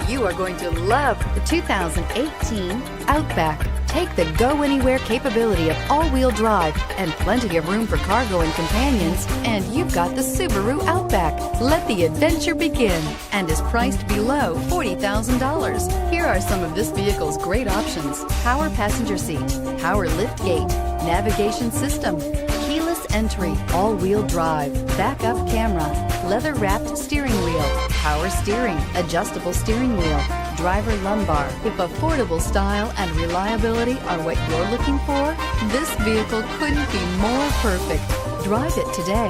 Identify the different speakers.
Speaker 1: You are going to love the 2018 Outback. Take the go-anywhere capability of all-wheel drive and plenty of room for cargo and companions, and you've got the Subaru Outback. Let the adventure begin, and is priced below $40,000. Here are some of this vehicle's great options: power passenger seat, power lift gate, navigation system, keyless entry, all-wheel drive, backup camera, leather-wrapped steering wheel, power steering, adjustable steering wheel, driver lumbar. If affordable style and reliability are what you're looking for, this vehicle couldn't be more perfect. Drive it today.